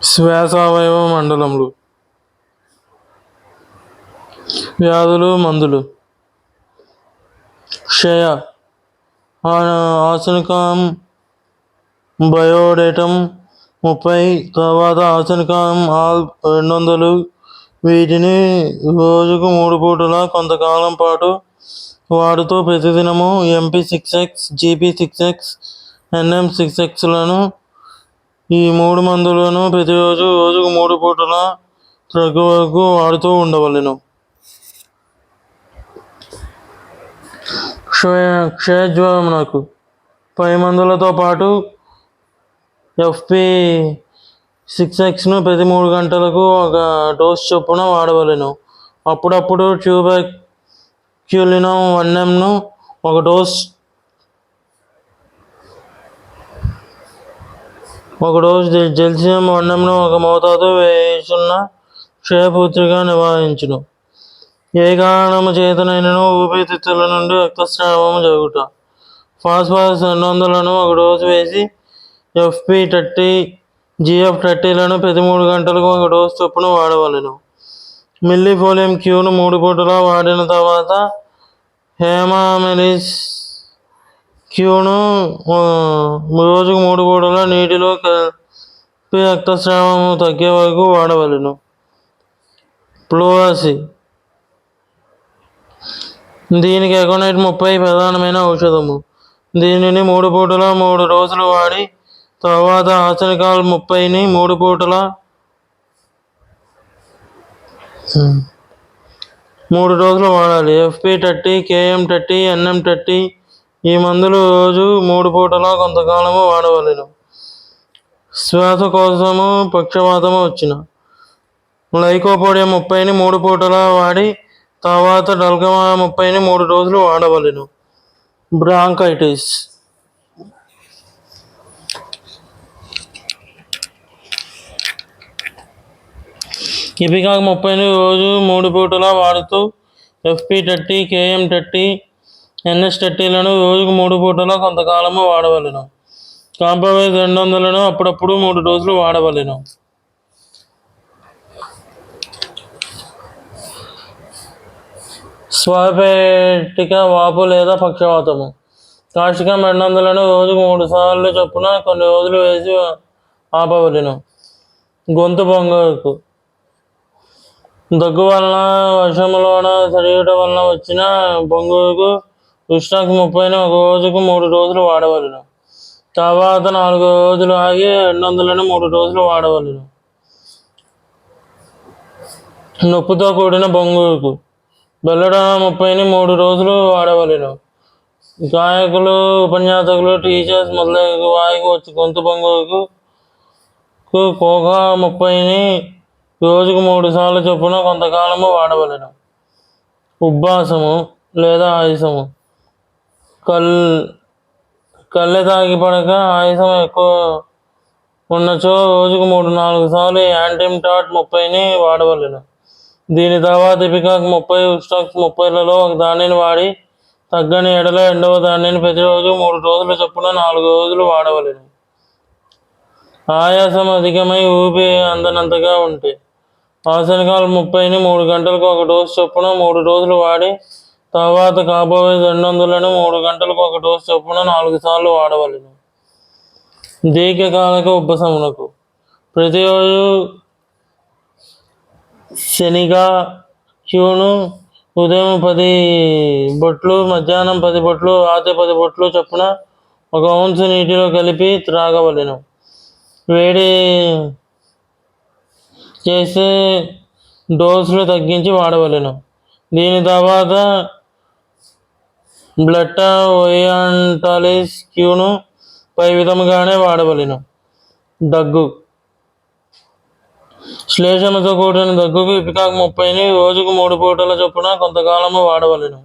శ్వాసావయవ మండలములు. వ్యాధులు మందులు. క్షయ ఆర్సెనికం బయోడేటమ్ 30, తర్వాత ఆర్సెనికం ఆల్ 200. వీటిని రోజుకు 3 పూటలా కొంతకాలం పాటు వాడుతూ ప్రతిదినము MP6X, GP6X, NM6X ఈ 3 మందులను ప్రతిరోజు రోజుకు 3 పూటలా తగ్గు వరకు వాడుతూ ఉండవలెను. క్షయజ్వరమునకు పై మందులతో పాటు FP6Xను ప్రతి 3 గంటలకు 1 డోసు చొప్పున వాడవలెను. అప్పుడప్పుడు ట్యూబర్క్యులినం 1mను 1 డోసు జెల్సియం 1mను 1 మోతాదు వేయుచున్న క్షయ పూర్తిగా నివారించును. ఏ కారణము చేతనైనను ఊపిరితిత్తుల నుండి రక్తస్రావము జరుగుట. ఫాస్ఫరస్ 200లను 1 డోసు వేసి FP30, GF30లను ప్రతి 3 గంటలకు 1 డోసు చొప్పున వాడవలెను. మిల్లిఫోలియం క్యూను 3 పూటలా వాడిన తర్వాత హేమామెలిస్ క్యూను రోజుకు 3 పూటలా నీటిలో కలిపి రక్తస్రావము తగ్గే వరకు వాడవలెను. ఫ్లోరసి దీనికి ఎకోనైట్ 30 ప్రధానమైన ఔషధము. దీనిని 3 పూటలా 3 రోజులు వాడి తర్వాత ఆర్సెనికాల్ 30ని 3 పూటలా 3 రోజులు వాడాలి. FP30, KM30, NM30 ఈ మందులు రోజు 3 పూటలా కొంతకాలము వాడవలెను. శ్వాసకోశము పక్షవాతము వచ్చిన లైకోపోడియం 30ని 3 పూటలా వాడి తర్వాత డల్గమా 30ని 3 రోజులు వాడవలెను. బ్రాంకైటిస్ ఇపికాక్ 30ని రోజు 3 పూటలా వాడుతూ FP30, KM30, NS30లను రోజుకు 3 పూటలా కొంతకాలము వాడవలెను. కాంప్రమైజ్ 200లను అప్పుడప్పుడు 3 రోజులు వాడవలెను. స్వరపేటిక వాపు లేదా పక్షవాతము. కాస్టికం 200లను రోజుకు 3 సార్లు చొప్పున కొన్ని రోజులు వేసి ఆపవలెను. గొంతు బొంగుకు దగ్గు వలన వర్షములోన తడియుట వలన వచ్చిన బొంగుకు రుష్టాక్స్ 30ని 1 రోజుకు 3 రోజులు వాడవలెను. తర్వాత 4 రోజులు ఆగి 200లను 3 రోజులు వాడవలెను. నొప్పితో కూడిన బొంగుకు బెల్లడానా 30ని 3 రోజులు వాడవలెను. గాయకులు, ఉపన్యాసకులు, టీచర్స్ మొదలగు వారికి వచ్చి గొంతు బొంగుకు కోకా 30ని రోజుకు 3 సార్లు చొప్పున కొంతకాలము వాడవలెను. ఉబ్బాసము లేదా ఆయాసము కళ్ళె తాగి పడక ఆయాసం ఎక్కువ ఉన్నచో రోజుకు 3-4 సార్లు యాంటిమ్టాట్ 30ని వాడవలెను. దీని తర్వాత ఇపికాక్ 30, రుష్టాక్స్ 30లలో 1 దానిని వాడి తగ్గని ఎడల రెండవ దానిని ప్రతిరోజు 3 రోజుల చొప్పున 4 రోజులు వాడవలెను. ఆయాసం అధికమై ఊపిరి అందనంతగా ఉంటే ఆర్సెనికాల్ 30ని 3 గంటలకు 1 డోసు చొప్పున 3 రోజులు వాడి తర్వాత కార్బోవేజ్ 200లను 3 గంటలకు 1 డోసు చొప్పున 4 సార్లు వాడవలెను. దీర్ఘకాలిక ఉబ్బసమునకు ప్రతిరోజు శనిగ క్యూను ఉదయం 10 బొట్లు, మధ్యాహ్నం 10 బొట్లు, రాత్రి 10 బొట్లు చొప్పున 1 ఔన్సు నీటిలో కలిపి త్రాగవలెను. వేడి చేసి డోసులు తగ్గించి వాడవలెను. దీని తర్వాత బ్లెట్టా ఓరియంటాలిస్ క్యూను పై విధముగానే వాడవలెను. దగ్గు శ్లేషముతో కూడిన దగ్గుకు ఇపికాక్ 30ని రోజుకు 3 పూటల చొప్పున కొంతకాలము వాడవలెను.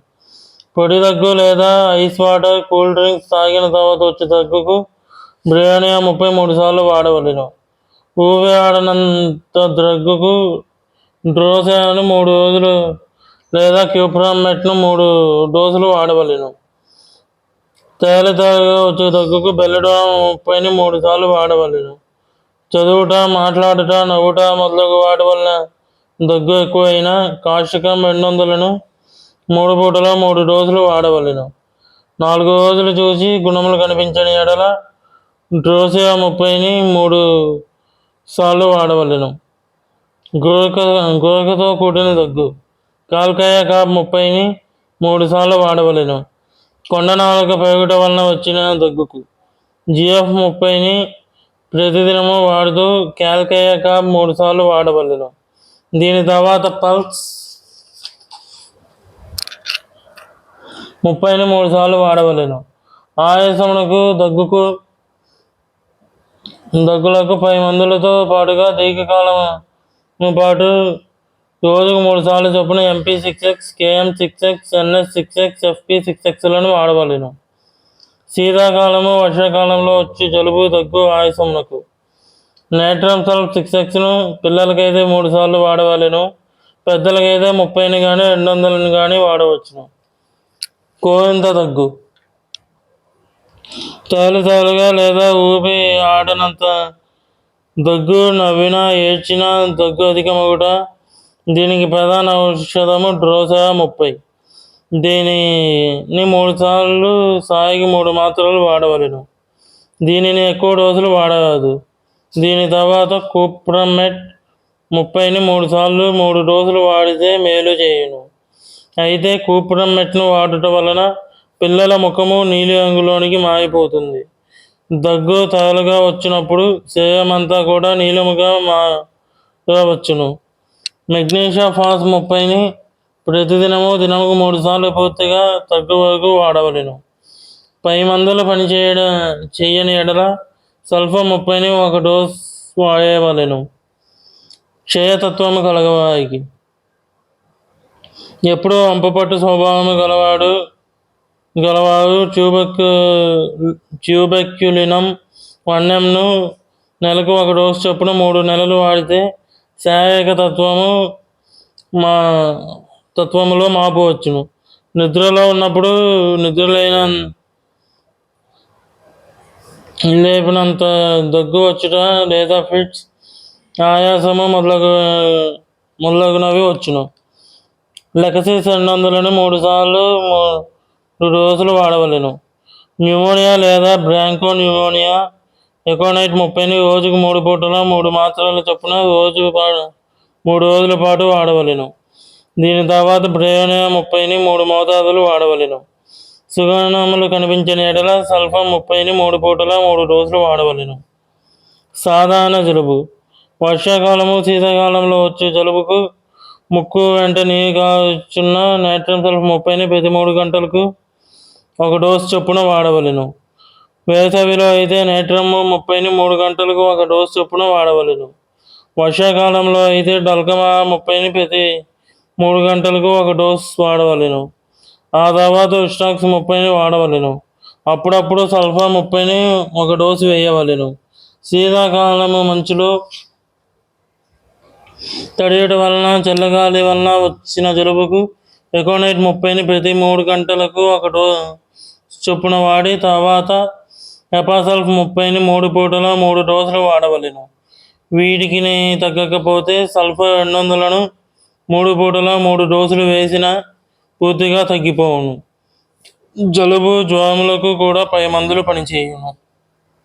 పొడి దగ్గు లేదా ఐస్ వాటర్, కూల్ డ్రింక్స్ తాగిన తర్వాత వచ్చే దగ్గుకు బ్రియానియా 33 సార్లు వాడవలెను. ఊపిరి ఆడనంత దగ్గుకు డ్రోసెయాను 3 రోజులు లేదా క్యూప్రామెట్ను 3 డోసులు వాడవలెను. తేలికగా వచ్చే దగ్గుకు బెల్లడానా 30ని 3 సార్లు వాడవలెను. చదువుట, మాట్లాడుట, నవ్వుట మొదలగు వాటి వలన దగ్గు ఎక్కువైన కాషకం 200ను 3 పూటల 3 డోసులు వాడవలెను. 4 రోజులు చూసి గుణములు కనిపించని ఎడల డ్రోసియా 30ని 3 సార్లు వాడవలెను. గురకతో కూడిన దగ్గు కాల్కాయ కాప్ 30ని 3 సార్లు వాడవలెను. కొండ నాలుక పెరుగుట వలన వచ్చిన దగ్గుకు GF 30ని ప్రతిదినము వాడుతూ కాల్కాయ కాప్ 3 సార్లు వాడవలెను. దీని తర్వాత పల్స్ 30ని 3 సార్లు వాడవలెను. ఆయాసమునకు దగ్గులకు పై మందులతో పాటుగా దీర్ఘకాలము పాటు రోజుకు 3 సార్లు చొప్పున MP6X, KM6X, NS6X, FP6Xలను వాడవలెను. శీతాకాలము, వర్షాకాలంలో వచ్చి జలుబు, దగ్గు, ఆయాసమునకు నేట్రమ్ సల్ఫ్ 6Xను పిల్లలకైతే 3 సార్లు వాడవలెను. పెద్దలకైతే 30ని కానీ 200ని కానీ వాడవచ్చును. కోవింత దగ్గు తేలుగా లేదా ఊపి ఆడనంత దగ్గు, నవ్వినా ఏడ్చినా దగ్గు అధికమగుట. దీనికి ప్రధాన ఔషధము డ్రోసియా 30. దీనిని 3 సార్లు సాయికి 3 మాత్రలు వాడవలెను. దీనిని ఎక్కువ డోసులు వాడరాదు. దీని తర్వాత కుప్రమెట్ 30ని 3 సార్లు 3 డోసులు వాడితే మేలు చేయును. అయితే కుప్రమెట్ను వాడుట వలన పిల్లల ముఖము నీలి రంగులోనికి మారిపోతుంది. దగ్గు తేలుగా వచ్చినప్పుడు శరీరమంతా కూడా నీలముగా మారవచ్చును. మెగ్నీషియా ఫాస్ 30ని ప్రతిదినము దినముకు 3 సార్లు పూర్తిగా తగ్గు వరకు వాడవలెను. పై మందులు చెయ్యని ఎడల సల్ఫర్ 30ని 1 డోస్ వాడవలెను. క్షయతత్వము కలగవారికి ఎప్పుడూ వంపపట్టు స్వభావము గలవారు ట్యూబెక్యులినం 1mను నెలకు 1 డోసు చొప్పున 3 నెలలు వాడితే శారీరక తత్వములో మార్పు వచ్చును. నిద్రలో ఉన్నప్పుడు లేపినంత దగ్గు వచ్చుట లేదా ఫిట్స్, ఆయాసము మొదలగునవి వచ్చును. లెకసిస్ 200ని 3 సార్లు 3 డోసులు వాడవలెను. న్యూమోనియా లేదా బ్రాంకో న్యూమోనియా ఎకోనైట్ 30ని రోజుకు 3 పూటల 3 మాత్రల చొప్పున 3 రోజుల పాటు వాడవలెను. దీని తర్వాత బ్రేయోనియా 30ని 3 మోతాదులు వాడవలెను. సుగంధములు కనిపించని ఎడల సల్ఫర్ 30ని 3 పూటల 3 డోసులు వాడవలెను. సాధారణ జలుబు వర్షాకాలము, శీతాకాలంలో వచ్చే జలుబుకు ముక్కు వెంట నీరు కాచున్న నేట్రమ్ సల్ఫ్ 30ని ప్రతి 3 గంటలకు 1 డోసు చొప్పున వాడవలెను. వేసవిలో అయితే నేట్రమ్ 30ని 3 గంటలకు 1 డోసు చొప్పున వాడవలెను. వర్షాకాలంలో అయితే డల్కమా 30ని ప్రతి 3 గంటలకు 1 డోసు వాడవలెను. ఆ తర్వాత ఉస్టాక్స్ 30ని వాడవలెను. అప్పుడప్పుడు సల్ఫర్ 30ని 1 డోసు వేయవలెను. శీతాకాలము మంచులో తడియుట వలన, చల్లగాలి వలన వచ్చిన జలుబుకు ఎకోనైట్ 30ని ప్రతి 3 గంటలకు 1 డోసు చొప్పున వాడి తర్వాత ఎపాసల్ఫ్ 30ని 3 పూటల 3 డోసులు వాడవలెను. వీటికి తగ్గకపోతే సల్ఫర్ 200లను 3 పూటల 3 డోసులు వేసిన పూర్తిగా తగ్గిపోవును. జలుబు, జ్వరములకు కూడా పై మందులు పనిచేయును.